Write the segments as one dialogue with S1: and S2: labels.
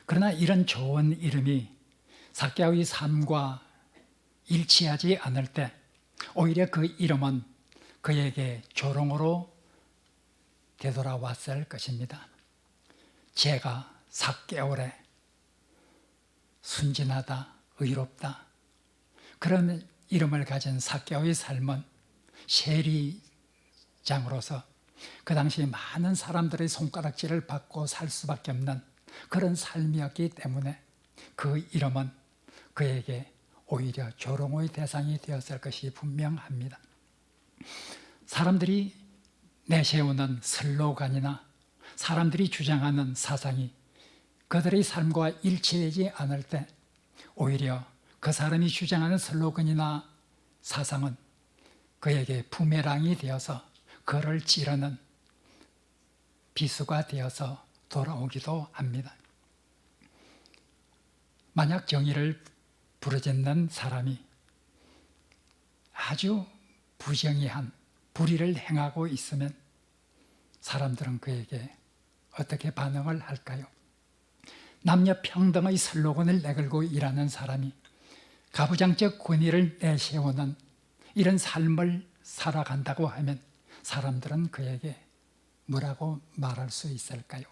S1: 그러나 이런 좋은 이름이 삭개오의 삶과 일치하지 않을 때 오히려 그 이름은 그에게 조롱으로 되돌아왔을 것입니다. 제가 삭개오래 순진하다, 의롭다. 그런 이름을 가진 삭개오의 삶은 세리장으로서 그 당시 많은 사람들의 손가락질을 받고 살 수밖에 없는 그런 삶이었기 때문에 그 이름은 그에게 오히려 조롱의 대상이 되었을 것이 분명합니다. 사람들이 내세우는 슬로건이나 사람들이 주장하는 사상이 그들의 삶과 일치되지 않을 때 오히려 그 사람이 주장하는 슬로건이나 사상은 그에게 부메랑이 되어서 그를 찌르는 비수가 되어서 돌아오기도 합니다. 만약 정의를 부르짖는 사람이 아주 부정의한 불의를 행하고 있으면 사람들은 그에게 어떻게 반응을 할까요? 남녀 평등의 슬로건을 내걸고 일하는 사람이 가부장적 권위를 내세우는 이런 삶을 살아간다고 하면 사람들은 그에게 뭐라고 말할 수 있을까요?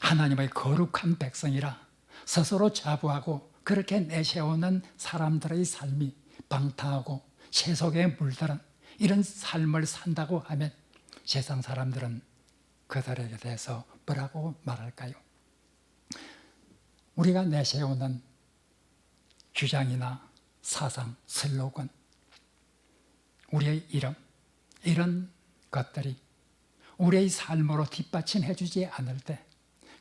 S1: 하나님의 거룩한 백성이라 스스로 자부하고 그렇게 내세우는 사람들의 삶이 방탕하고 세속에 물들은 이런 삶을 산다고 하면 세상 사람들은 그들에게 대해서 뭐라고 말할까요? 우리가 내세우는 주장이나 사상, 슬로건, 우리의 이름, 이런 것들이 우리의 삶으로 뒷받침해 주지 않을 때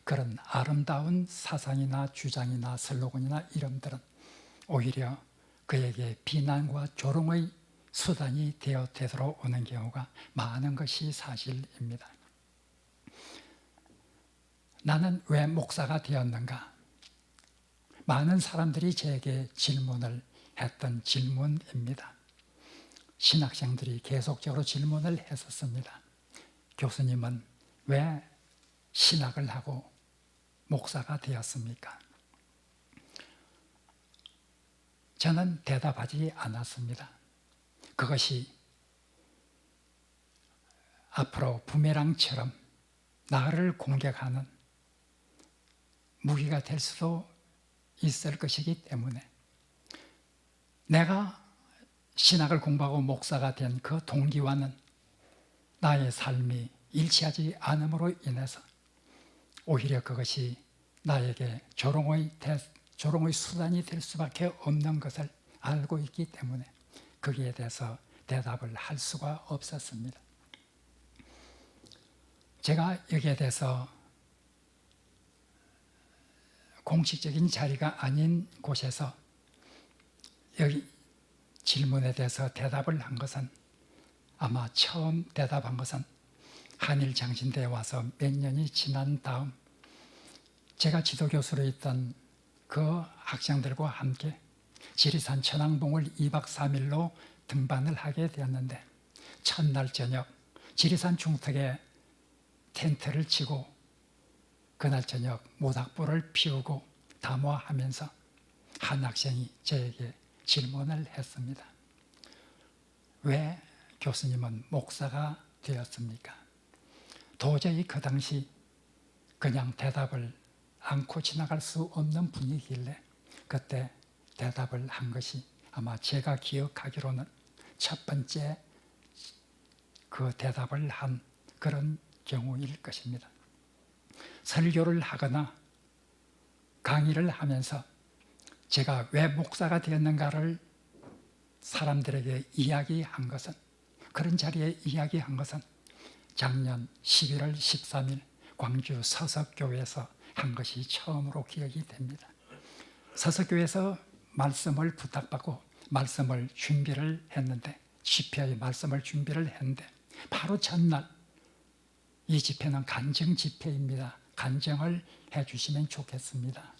S1: 그런 아름다운 사상이나 주장이나 슬로건이나 이름들은 오히려 그에게 비난과 조롱의 수단이 되어 되돌아오는 경우가 많은 것이 사실입니다. 나는 왜 목사가 되었는가? 많은 사람들이 제게 질문을 했던 질문입니다. 신학생들이 계속적으로 질문을 했었습니다. 교수님은 왜 신학을 하고 목사가 되었습니까? 저는 대답하지 않았습니다. 그것이 앞으로 부메랑처럼 나를 공격하는 무기가 될 수도 있을 것이기 때문에 내가 신학을 공부하고 목사가 된 그 동기와는 나의 삶이 일치하지 않음으로 인해서 오히려 그것이 나에게 조롱의 수단이 될 수밖에 없는 것을 알고 있기 때문에 거기에 대해서 대답을 할 수가 없었습니다. 제가 여기에 대해서 공식적인 자리가 아닌 곳에서 여기 질문에 대해서 대답을 한 것은 아마 처음 대답한 것은 한일장신대에 와서 몇 년이 지난 다음 제가 지도교수로 있던 그 학생들과 함께 지리산 천왕봉을 2박 3일로 등반을 하게 되었는데 첫날 저녁 지리산 중턱에 텐트를 치고 그날 저녁 모닥불을 피우고 담화하면서 한 학생이 저에게 질문을 했습니다. 왜 교수님은 목사가 되었습니까? 도저히 그 당시 그냥 대답을 않고 지나갈 수 없는 분위기길래 그때 대답을 한 것이 아마 제가 기억하기로는 첫 번째 그 대답을 한 그런 경우일 것입니다. 설교를 하거나 강의를 하면서 제가 왜 목사가 되었는가를 사람들에게 이야기한 것은 그런 자리에 이야기한 것은 작년 11월 13일 광주 서석교회에서 한 것이 처음으로 기억이 됩니다. 서석교회에서 말씀을 부탁받고 말씀을 준비를 했는데 집회의 말씀을 준비를 했는데 바로 전날 이 집회는 간증 집회입니다. 간증을 해주시면 좋겠습니다.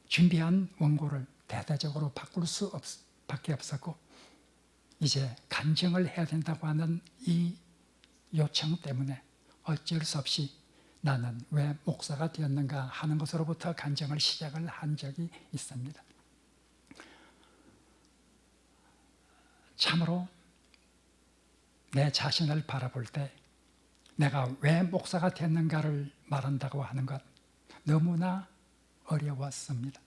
S1: 준비한 원고를 대대적으로 바꿀 수밖에 없었고 이제 간증을 해야 된다고 하는 이 요청 때문에 어쩔 수 없이 나는 왜 목사가 되었는가 하는 것으로부터 간증을 시작을 한 적이 있습니다. 참으로 내 자신을 바라볼 때 내가 왜 목사가 됐는가를 말한다고 하는 것 너무나 어려웠습니다.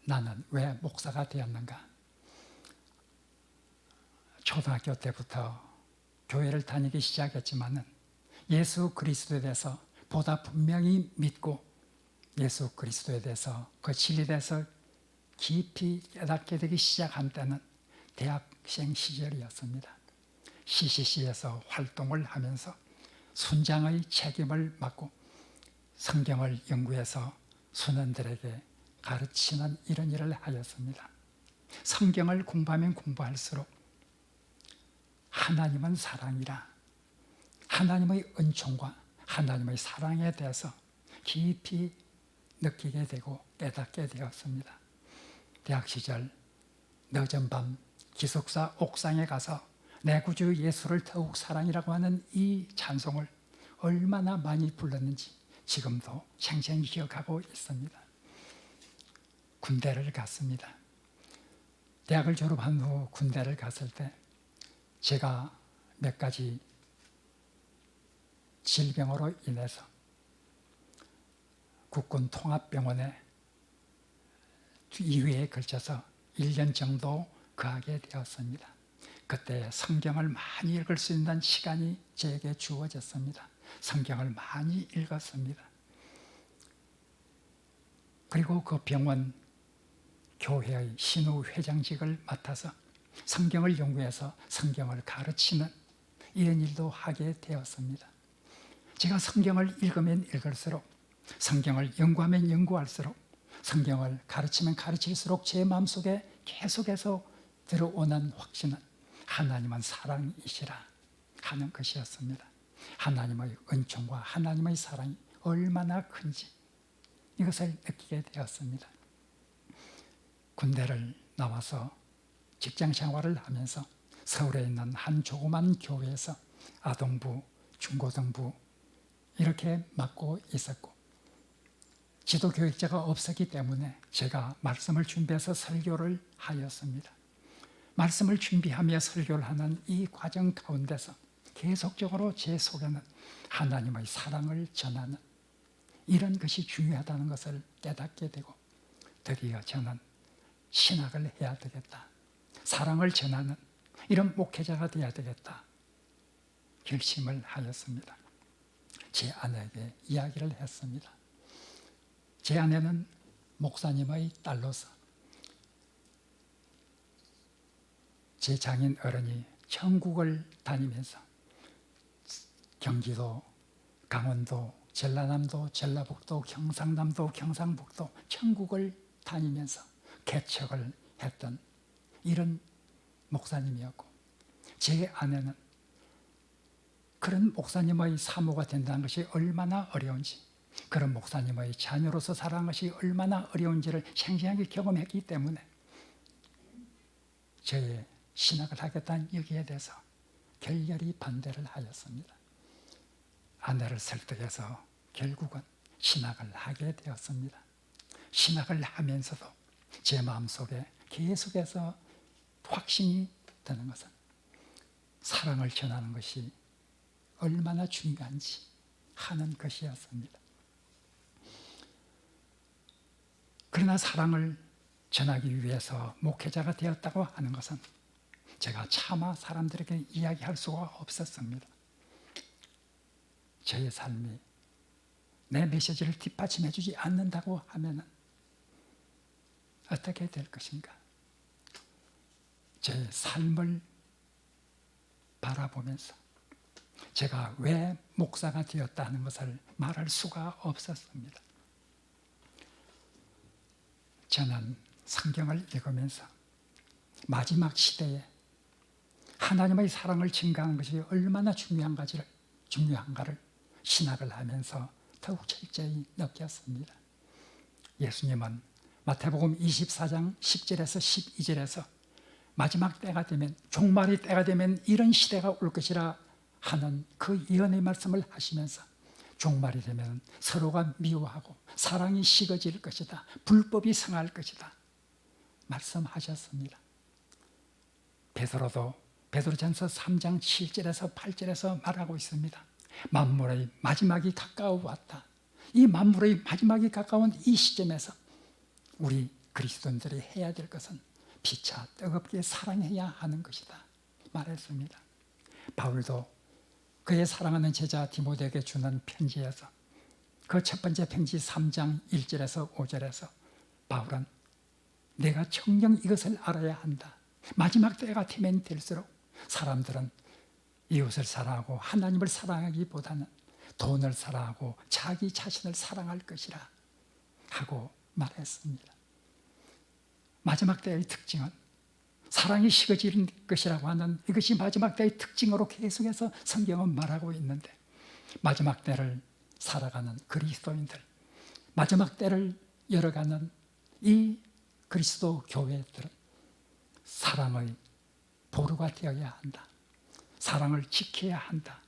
S1: 나는 왜 목사가 되었는가? 초등학교 때부터 교회를 다니기 시작했지만은 예수 그리스도에 대해서 보다 분명히 믿고 예수 그리스도에 대해서 그 진리에 대해서 깊이 깨닫게 되기 시작한 때는 대학생 시절이었습니다. CCC에서 활동을 하면서 순장의 책임을 맡고 성경을 연구해서 수련들에게 가르치는 이런 일을 하였습니다. 성경을 공부하면 공부할수록 하나님은 사랑이라 하나님의 은총과 하나님의 사랑에 대해서 깊이 느끼게 되고 깨닫게 되었습니다. 대학 시절 늦은 밤 기숙사 옥상에 가서 내 구주 예수를 더욱 사랑이라고 하는 이 찬송을 얼마나 많이 불렀는지 지금도 생생히 기억하고 있습니다. 군대를 갔습니다. 대학을 졸업한 후 군대를 갔을 때 제가 몇 가지 질병으로 인해서 국군 통합병원에 2회에 걸쳐서 1년 정도 거하게 되었습니다. 그때 성경을 많이 읽을 수 있는 시간이 제게 주어졌습니다. 성경을 많이 읽었습니다. 그리고 그 병원 교회의 신우 회장직을 맡아서 성경을 연구해서 성경을 가르치는 이런 일도 하게 되었습니다. 제가 성경을 읽으면 읽을수록 성경을 연구하면 연구할수록 성경을 가르치면 가르칠수록 제 마음속에 계속해서 들어오는 확신은 하나님은 사랑이시라 하는 것이었습니다. 하나님의 은총과 하나님의 사랑이 얼마나 큰지 이것을 느끼게 되었습니다. 군대를 나와서 직장 생활을 하면서 서울에 있는 한 조그만 교회에서 아동부, 중고등부 이렇게 맡고 있었고 지도교육자가 없었기 때문에 제가 말씀을 준비해서 설교를 하였습니다. 말씀을 준비하며 설교를 하는 이 과정 가운데서 계속적으로 제 속에는 하나님의 사랑을 전하는 이런 것이 중요하다는 것을 깨닫게 되고 드디어 저는 신학을 해야 되겠다. 사랑을 전하는 이런 목회자가 되어야 되겠다. 결심을 하였습니다. 제 아내에게 이야기를 했습니다. 제 아내는 목사님의 딸로서 제 장인 어른이 천국을 다니면서 경기도, 강원도, 전라남도, 전라북도, 경상남도, 경상북도 천국을 다니면서 개척을 했던 이런 목사님이었고 제 아내는 그런 목사님의 사모가 된다는 것이 얼마나 어려운지 그런 목사님의 자녀로서 살아가는 것이 얼마나 어려운지를 생생하게 경험했기 때문에 저의 신학을 하겠다는 여기에 대해서 결렬히 반대를 하였습니다. 아내를 설득해서 결국은 신학을 하게 되었습니다. 신학을 하면서도 제 마음속에 계속해서 확신이 드는 것은 사랑을 전하는 것이 얼마나 중요한지 하는 것이었습니다. 그러나 사랑을 전하기 위해서 목회자가 되었다고 하는 것은 제가 차마 사람들에게 이야기할 수가 없었습니다. 저의 삶이 내 메시지를 뒷받침해 주지 않는다고 하면 어떻게 될 것인가? 제 삶을 바라보면서 제가 왜 목사가 되었다는 것을 말할 수가 없었습니다. 저는 성경을 읽으면서 마지막 시대에 하나님의 사랑을 증가하는 것이 얼마나 중요한가를 신학을 하면서 더욱 철저히 느꼈습니다. 예수님은 마태복음 24장 10절에서 12절에서 마지막 때가 되면 종말의 때가 되면 이런 시대가 올 것이라 하는 그 예언의 말씀을 하시면서 종말이 되면 서로가 미워하고 사랑이 식어질 것이다. 불법이 성할 것이다. 말씀하셨습니다. 베드로도 베드로전서 3장 7절에서 8절에서 말하고 있습니다. 만물의 마지막이 가까워 왔다. 이 만물의 마지막이 가까운 이 시점에서 우리 그리스도인들이 해야 될 것은 피차 뜨겁게 사랑해야 하는 것이다 말했습니다. 바울도 그의 사랑하는 제자 디모데에게 주는 편지에서 그 첫 번째 편지 3장 1절에서 5절에서 바울은 내가 정녕 이것을 알아야 한다. 마지막 때가 되면 될수록 사람들은 이웃을 사랑하고 하나님을 사랑하기보다는 돈을 사랑하고 자기 자신을 사랑할 것이라 하고 말했습니다. 마지막 때의 특징은 사랑이 식어지는 것이라고 하는 이것이 마지막 때의 특징으로 계속해서 성경은 말하고 있는데, 마지막 때를 살아가는 그리스도인들, 마지막 때를 열어가는 이 그리스도 교회들은 사랑의 보루가 되어야 한다. 사랑을 지켜야 한다.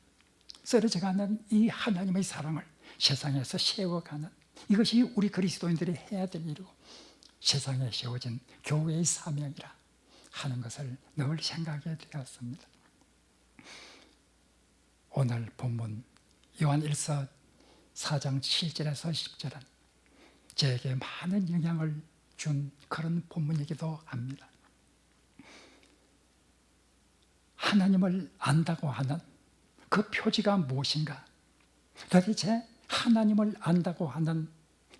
S1: 쓰러져가는 이 하나님의 사랑을 세상에서 세워가는 이것이 우리 그리스도인들이 해야 될 일이고 세상에 세워진 교회의 사명이라 하는 것을 늘 생각하게 되었습니다. 오늘 본문 요한일서 4장 7절에서 10절은 저에게 많은 영향을 준 그런 본문이기도 합니다. 하나님을 안다고 하는 그 표지가 무엇인가? 도대체 하나님을 안다고 하는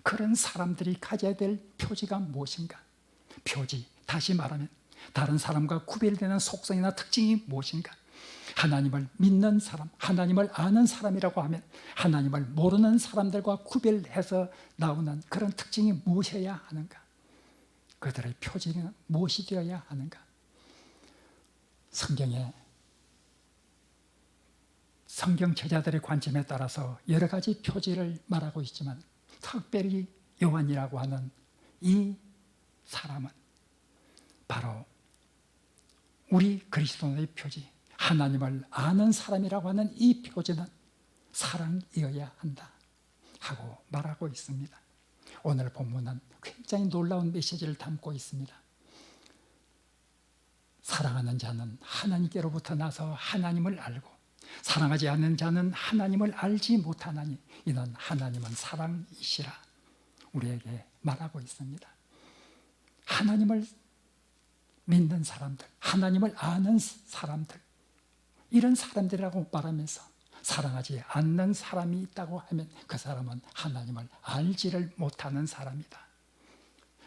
S1: 그런 사람들이 가져야 될 표지가 무엇인가? 표지, 다시 말하면 다른 사람과 구별되는 속성이나 특징이 무엇인가? 하나님을 믿는 사람, 하나님을 아는 사람이라고 하면 하나님을 모르는 사람들과 구별해서 나오는 그런 특징이 무엇이어야 하는가? 그들의 표지는 무엇이 되어야 하는가? 성경에 성경 저자들의 관점에 따라서 여러 가지 표지를 말하고 있지만 특별히 요한이라고 하는 이 사람은 바로 우리 그리스도의 표지, 하나님을 아는 사람이라고 하는 이 표지는 사랑이어야 한다 하고 말하고 있습니다. 오늘 본문은 굉장히 놀라운 메시지를 담고 있습니다. 사랑하는 자는 하나님께로부터 나서 하나님을 알고 사랑하지 않는 자는 하나님을 알지 못하나니 이는 하나님은 사랑이시라 우리에게 말하고 있습니다. 하나님을 믿는 사람들, 하나님을 아는 사람들, 이런 사람들이라고 말하면서 사랑하지 않는 사람이 있다고 하면 그 사람은 하나님을 알지를 못하는 사람이다.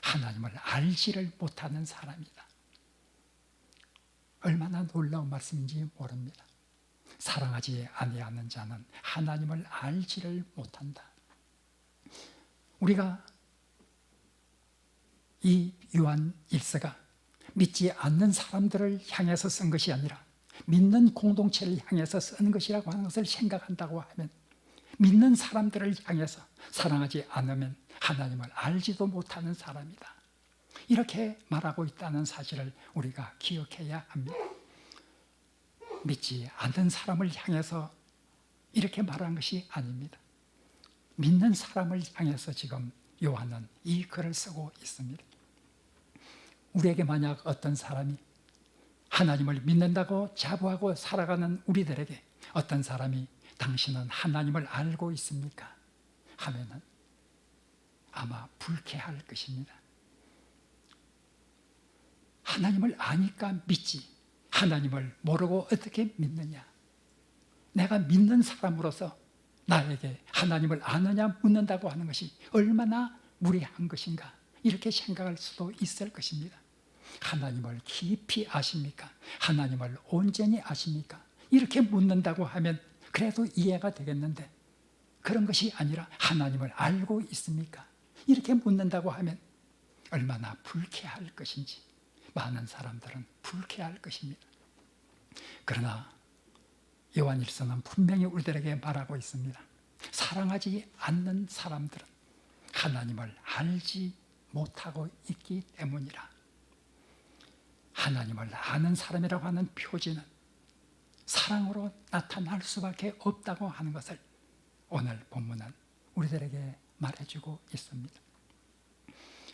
S1: 하나님을 알지를 못하는 사람이다. 얼마나 놀라운 말씀인지 모릅니다. 사랑하지 아니하는 자는 하나님을 알지를 못한다. 우리가 이 요한 일서가 믿지 않는 사람들을 향해서 쓴 것이 아니라 믿는 공동체를 향해서 쓴 것이라고 하는 것을 생각한다고 하면 믿는 사람들을 향해서 사랑하지 않으면 하나님을 알지도 못하는 사람이다. 이렇게 말하고 있다는 사실을 우리가 기억해야 합니다. 믿지 않는 사람을 향해서 이렇게 말한 것이 아닙니다. 믿는 사람을 향해서 지금 요한은 이 글을 쓰고 있습니다. 우리에게 만약 어떤 사람이 하나님을 믿는다고 자부하고 살아가는 우리들에게 어떤 사람이 당신은 하나님을 알고 있습니까? 하면은 아마 불쾌할 것입니다. 하나님을 아니까 믿지 하나님을 모르고 어떻게 믿느냐? 내가 믿는 사람으로서 나에게 하나님을 아느냐 묻는다고 하는 것이 얼마나 무례한 것인가 이렇게 생각할 수도 있을 것입니다. 하나님을 깊이 아십니까? 하나님을 온전히 아십니까? 이렇게 묻는다고 하면 그래도 이해가 되겠는데 그런 것이 아니라 하나님을 알고 있습니까? 이렇게 묻는다고 하면 얼마나 불쾌할 것인지 많은 사람들은 불쾌할 것입니다. 그러나 요한일서는 분명히 우리들에게 말하고 있습니다. 사랑하지 않는 사람들은 하나님을 알지 못하고 있기 때문이라. 하나님을 아는 사람이라고 하는 표지는 사랑으로 나타날 수밖에 없다고 하는 것을 오늘 본문은 우리들에게 말해주고 있습니다.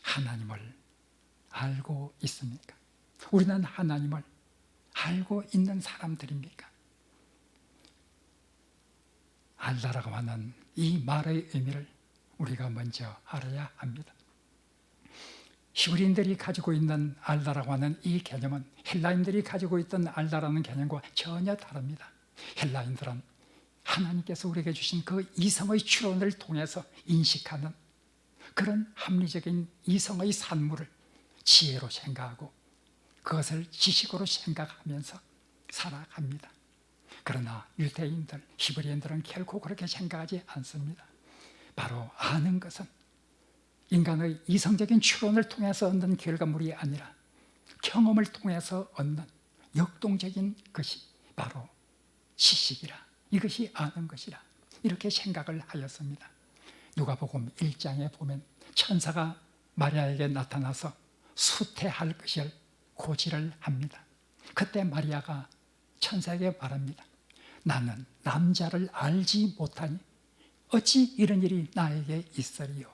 S1: 하나님을 알고 있습니까? 우리는 하나님을 알고 있는 사람들입니까? 알다라고 하는 이 말의 의미를 우리가 먼저 알아야 합니다. 히브리인들이 가지고 있는 알다라고 하는 이 개념은 헬라인들이 가지고 있던 알다라는 개념과 전혀 다릅니다. 헬라인들은 하나님께서 우리에게 주신 그 이성의 추론을 통해서 인식하는 그런 합리적인 이성의 산물을 지혜로 생각하고 그것을 지식으로 생각하면서 살아갑니다. 그러나 유대인들, 히브리인들은 결코 그렇게 생각하지 않습니다. 바로 아는 것은 인간의 이성적인 추론을 통해서 얻는 결과물이 아니라 경험을 통해서 얻는 역동적인 것이 바로 지식이라, 이것이 아는 것이라, 이렇게 생각을 하였습니다. 누가복음 1장에 보면 천사가 마리아에게 나타나서 수태할 것을 고지를 합니다. 그때 마리아가 천사에게 말합니다. 나는 남자를 알지 못하니 어찌 이런 일이 나에게 있으리요.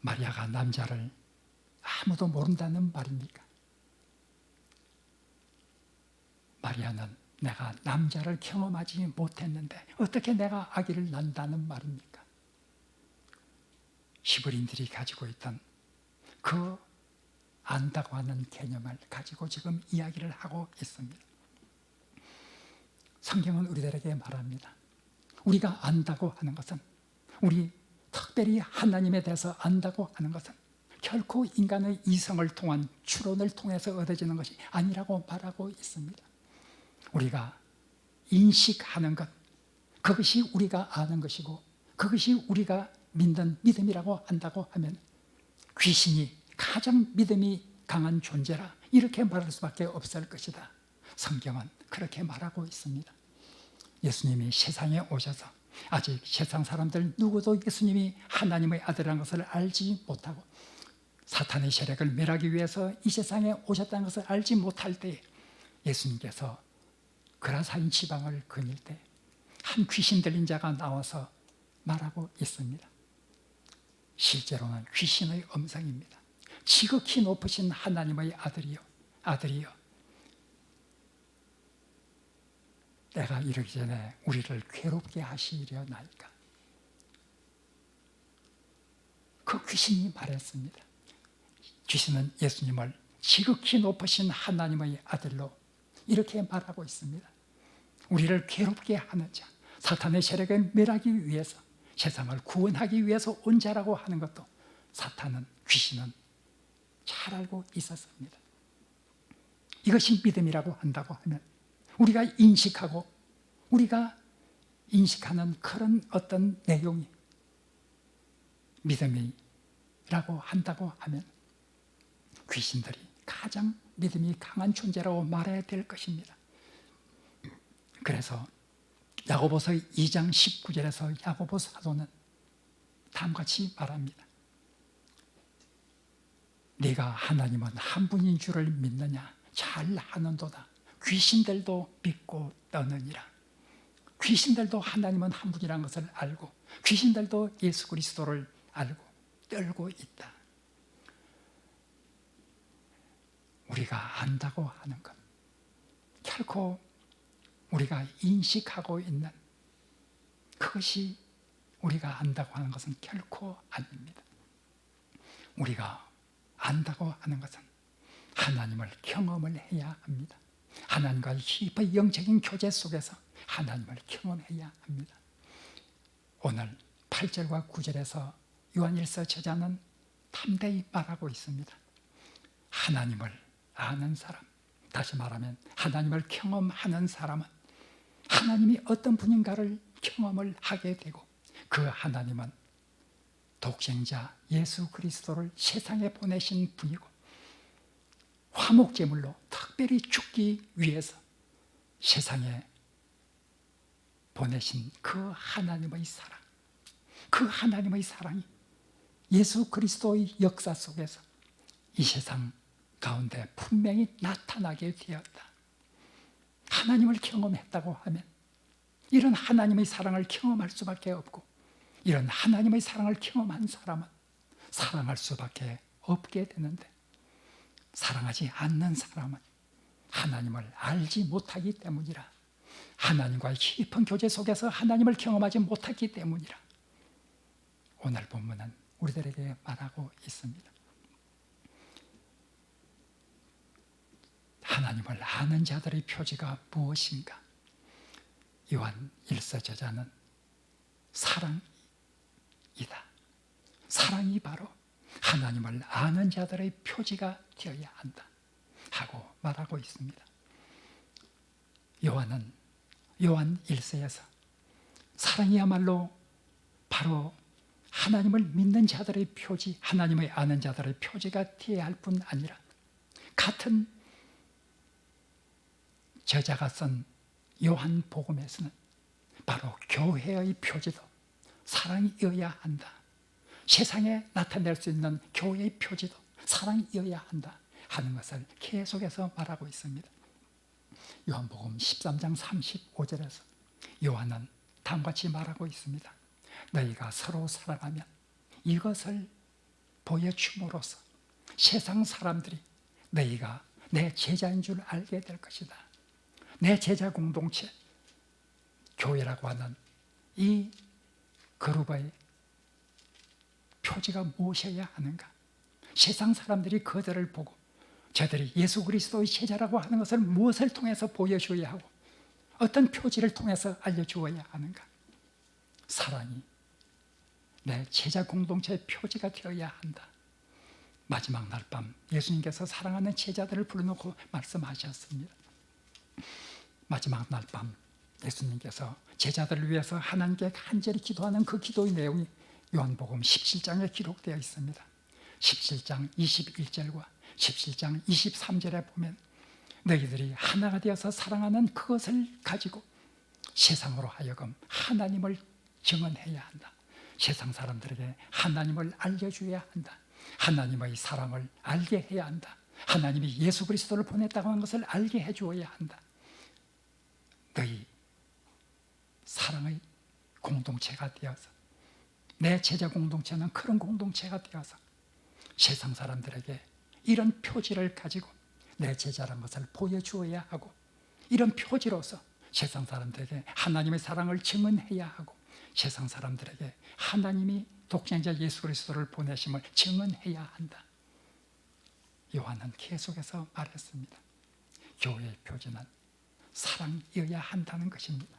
S1: 마리아가 남자를 아무도 모른다는 말입니까? 마리아는 내가 남자를 경험하지 못했는데 어떻게 내가 아기를 낳는다는 말입니까? 히브리인들이 가지고 있던 그 안다고 하는 개념을 가지고 지금 이야기를 하고 있습니다. 성경은 우리들에게 말합니다. 우리가 안다고 하는 것은, 우리 특별히 하나님에 대해서 안다고 하는 것은 결코 인간의 이성을 통한 추론을 통해서 얻어지는 것이 아니라고 말하고 있습니다. 우리가 인식하는 것, 그것이 우리가 아는 것이고 그것이 우리가 믿는 믿음이라고 한다고 하면 귀신이 가장 믿음이 강한 존재라 이렇게 말할 수밖에 없을 것이다. 성경은 그렇게 말하고 있습니다. 예수님이 세상에 오셔서 아직 세상 사람들 누구도 예수님이 하나님의 아들이라는 것을 알지 못하고 사탄의 세력을 멸하기 위해서 이 세상에 오셨다는 것을 알지 못할 때 예수님께서 그라사인 지방을 거닐 때 한 귀신 들린 자가 나와서 말하고 있습니다. 실제로는 귀신의 음성입니다. 지극히 높으신 하나님의 아들이여 내가 이르기 전에 우리를 괴롭게 하시려나이까. 그 귀신이 말했습니다. 귀신은 예수님을 지극히 높으신 하나님의 아들로 이렇게 말하고 있습니다. 우리를 괴롭게 하는 자, 사탄의 세력을 멸하기 위해서, 세상을 구원하기 위해서 온 자라고 하는 것도 사탄은, 귀신은 잘 알고 있었습니다. 이것이 믿음이라고 한다고 하면 우리가 인식하는 그런 어떤 내용이 믿음이라고 한다고 하면 귀신들이 가장 믿음이 강한 존재라고 말해야 될 것입니다. 그래서 야고보서 2장 19절에서 야고보 사도는 다음같이 말합니다. 네가 하나님은 한 분인 줄을 믿느냐? 잘 하는도다. 귀신들도 믿고 떠느니라. 귀신들도 하나님은 한 분이라는 것을 알고 귀신들도 예수 그리스도를 알고 떨고 있다. 우리가 안다고 하는 것, 결코 우리가 인식하고 있는 그것이 우리가 안다고 하는 것은 결코 아닙니다. 우리가 안다고 하는 것은 하나님을 경험을 해야 합니다. 하나님과의 깊은 영적인 교제 속에서 하나님을 경험해야 합니다. 오늘 8절과 9절에서 요한일서 저자는 담대히 말하고 있습니다. 하나님을 아는 사람, 다시 말하면 하나님을 경험하는 사람은 하나님이 어떤 분인가를 경험을 하게 되고 그 하나님은 독생자 예수 그리스도를 세상에 보내신 분이고 화목제물로 특별히 죽기 위해서 세상에 보내신 그 하나님의 사랑, 그 하나님의 사랑이 예수 그리스도의 역사 속에서 이 세상 가운데 분명히 나타나게 되었다. 하나님을 경험했다고 하면 이런 하나님의 사랑을 경험할 수밖에 없고, 이런 하나님의 사랑을 경험한 사람은 사랑할 수밖에 없게 되는데, 사랑하지 않는 사람은 하나님을 알지 못하기 때문이라, 하나님과의 깊은 교제 속에서 하나님을 경험하지 못했기 때문이라 오늘 본문은 우리들에게 말하고 있습니다. 하나님을 아는 자들의 표지가 무엇인가? 요한 1서 저자는 사랑이다. 사랑이 바로 하나님을 아는 자들의 표지가 되어야 한다 하고 말하고 있습니다. 요한 1서에서 사랑이야말로 바로 하나님을 믿는 자들의 표지, 하나님을 아는 자들의 표지가 되어야 할 뿐 아니라, 같은 저자가 쓴 요한복음에서는 바로 교회의 표지도 사랑이어야 한다, 세상에 나타낼 수 있는 교회의 표지도 사랑이어야 한다 하는 것을 계속해서 말하고 있습니다. 요한복음 13장 35절에서 요한은 다음과 같이 말하고 있습니다. 너희가 서로 사랑하면 이것을 보여줌으로써 세상 사람들이 너희가 내 제자인 줄 알게 될 것이다. 내 제자 공동체, 교회라고 하는 이 그룹의 표지가 무엇이어야 하는가? 세상 사람들이 그들을 보고 저들이 예수 그리스도의 제자라고 하는 것을 무엇을 통해서 보여줘야 하고, 어떤 표지를 통해서 알려주어야 하는가? 사랑이 내 제자 공동체의 표지가 되어야 한다. 마지막 날 밤 예수님께서 사랑하는 제자들을 불러놓고 말씀하셨습니다. 마지막 날 밤 예수님께서 제자들을 위해서 하나님께 간절히 기도하는 그 기도의 내용이 요한복음 17장에 기록되어 있습니다. 17장 21절과 17장 23절에 보면 너희들이 하나가 되어서 사랑하는 그것을 가지고 세상으로 하여금 하나님을 증언해야 한다. 세상 사람들에게 하나님을 알려줘야 한다. 하나님의 사랑을 알게 해야 한다. 하나님이 예수 그리스도를 보냈다고 하는 것을 알게 해주어야 한다. 너희 사랑의 공동체가 되어서, 내 제자 공동체는 그런 공동체가 되어서 세상 사람들에게 이런 표지를 가지고 내 제자라는 것을 보여주어야 하고, 이런 표지로서 세상 사람들에게 하나님의 사랑을 증언해야 하고, 세상 사람들에게 하나님이 독생자 예수 그리스도를 보내심을 증언해야 한다. 요한은 계속해서 말했습니다. 교회의 표지는 사랑이어야 한다는 것입니다.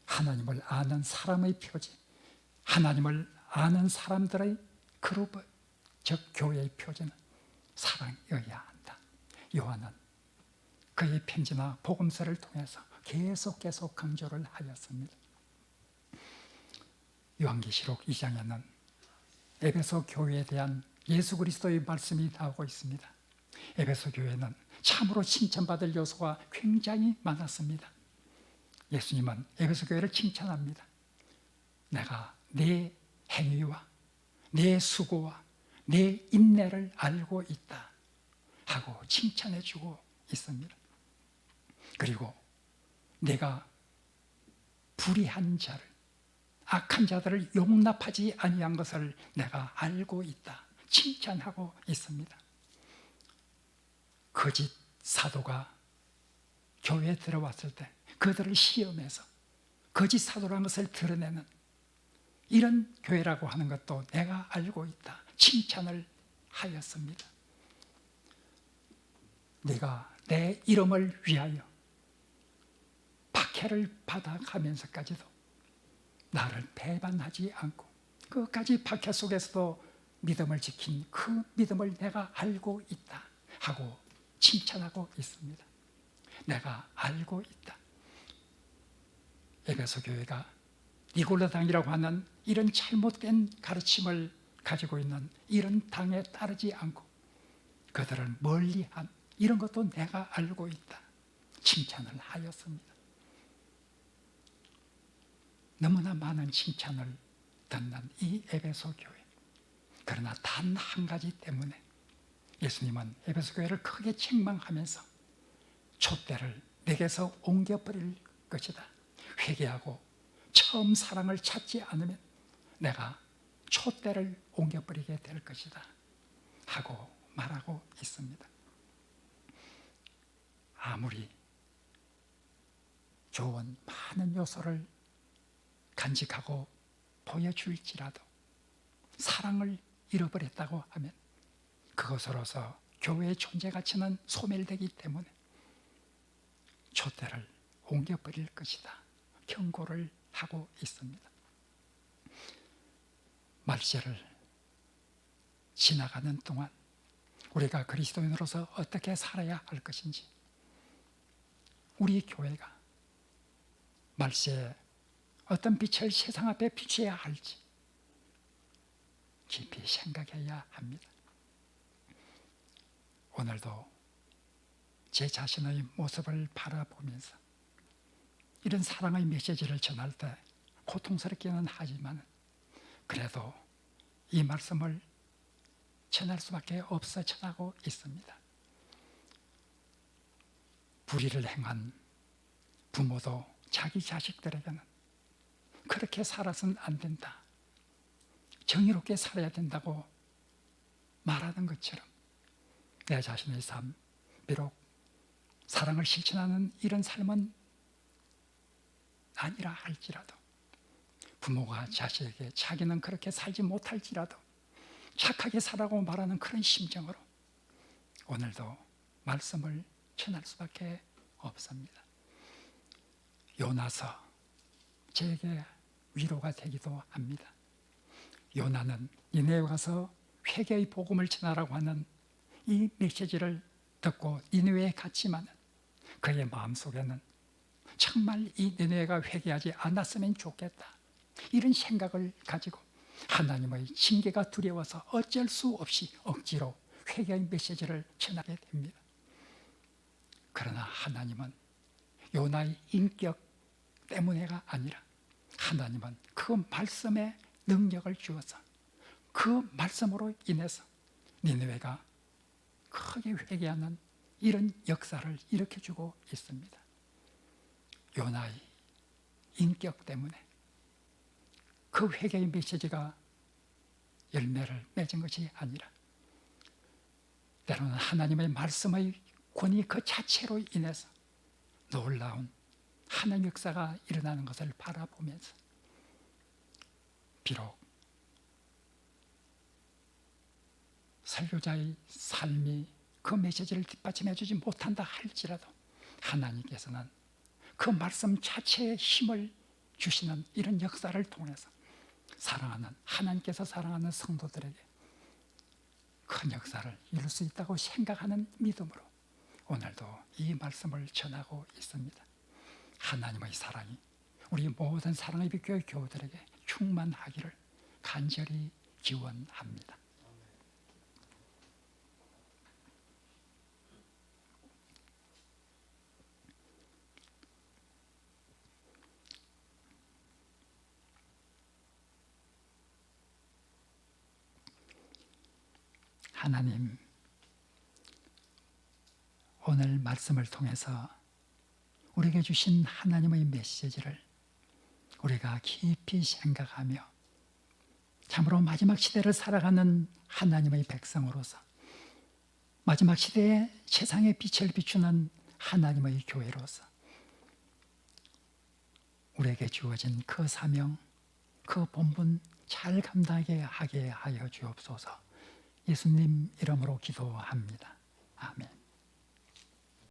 S1: 하나님을 아는 사람의 표지, 하나님을 아는 사람들의 그룹, 즉 교회의 표지는 사랑이어야 한다. 요한은 그의 편지나 복음서를 통해서 계속 강조를 하였습니다. 요한계시록 2장에는 에베소 교회에 대한 예수 그리스도의 말씀이 나오고 있습니다. 에베소 교회는 참으로 칭찬받을 요소가 굉장히 많았습니다. 예수님은 에베소 교회를 칭찬합니다. 내가 네 행위와 네 수고와 네 인내를 알고 있다 하고 칭찬해주고 있습니다. 그리고 내가 불의한 자를, 악한 자들을 용납하지 아니한 것을 내가 알고 있다 칭찬하고 있습니다. 거짓 사도가 교회에 들어왔을 때 그들을 시험해서 거짓 사도라는 것을 드러내는 이런 교회라고 하는 것도 내가 알고 있다 칭찬을 하였습니다. 네가 내 이름을 위하여 박해를 받아가면서까지도 나를 배반하지 않고 끝까지 박해 속에서도 믿음을 지킨 그 믿음을 내가 알고 있다 하고 칭찬하고 있습니다. 내가 알고 있다. 에베소 교회가 니골라당이라고 하는 이런 잘못된 가르침을 가지고 있는 이런 당에 따르지 않고 그들을 멀리한 이런 것도 내가 알고 있다 칭찬을 하였습니다. 너무나 많은 칭찬을 듣는 이 에베소 교회, 그러나 단 한 가지 때문에 예수님은 에베소 교회를 크게 책망하면서 촛대를 내게서 옮겨버릴 것이다. 회개하고 처음 사랑을 찾지 않으면 내가 촛대를 옮겨버리게 될 것이다 하고 말하고 있습니다. 아무리 좋은 많은 요소를 간직하고 보여줄지라도 사랑을 잃어버렸다고 하면 그것으로서 교회의 존재 가치는 소멸되기 때문에 촛대를 옮겨버릴 것이다 경고를 하고 있습니다. 말세를 지나가는 동안 우리가 그리스도인으로서 어떻게 살아야 할 것인지, 우리 교회가 말세에 어떤 빛을 세상 앞에 비춰야 할지 깊이 생각해야 합니다. 오늘도 제 자신의 모습을 바라보면서 이런 사랑의 메시지를 전할 때 고통스럽기는 하지만 그래도 이 말씀을 전할 수밖에 없어 전하고 있습니다. 불의를 행한 부모도 자기 자식들에게는 그렇게 살아서는 안 된다, 정의롭게 살아야 된다고 말하는 것처럼 내 자신의 삶, 비록 사랑을 실천하는 이런 삶은 아니라 할지라도, 부모가 자식에게 자기는 그렇게 살지 못할지라도 착하게 살라고 말하는 그런 심정으로 오늘도 말씀을 전할 수밖에 없습니다. 요나서 제게 위로가 되기도 합니다. 요나는 니네에 가서 회개의 복음을 전하라고 하는 이 메시지를 듣고 니네에 갔지만 그의 마음속에는 정말 이 니네가 회개하지 않았으면 좋겠다, 이런 생각을 가지고 하나님의 징계가 두려워서 어쩔 수 없이 억지로 회개의 메시지를 전하게 됩니다. 그러나 하나님은 요나의 인격 때문에가 아니라 하나님은 그 말씀에 능력을 주어서 그 말씀으로 인해서 니느웨가 크게 회개하는 이런 역사를 일으켜주고 있습니다. 요나의 인격 때문에 그 회개의 메시지가 열매를 맺은 것이 아니라 때로는 하나님의 말씀의 권위 그 자체로 인해서 놀라운 하나님의 역사가 일어나는 것을 바라보면서 비록 설교자의 삶이 그 메시지를 뒷받침해 주지 못한다 할지라도 하나님께서는 그 말씀 자체에 힘을 주시는 이런 역사를 통해서 사랑하는, 하나님께서 사랑하는 성도들에게 큰 역사를 이룰 수 있다고 생각하는 믿음으로 오늘도 이 말씀을 전하고 있습니다. 하나님의 사랑이 우리 모든 사랑의 빛교회 교우들에게 충만하기를 간절히 기원합니다. 하나님, 오늘 말씀을 통해서 우리에게 주신 하나님의 메시지를 우리가 깊이 생각하며 참으로 마지막 시대를 살아가는 하나님의 백성으로서 마지막 시대에 세상의 빛을 비추는 하나님의 교회로서 우리에게 주어진 그 사명, 그 본분 잘 감당하게 하게 하여 주옵소서. 예수님 이름으로 기도합니다. 아멘.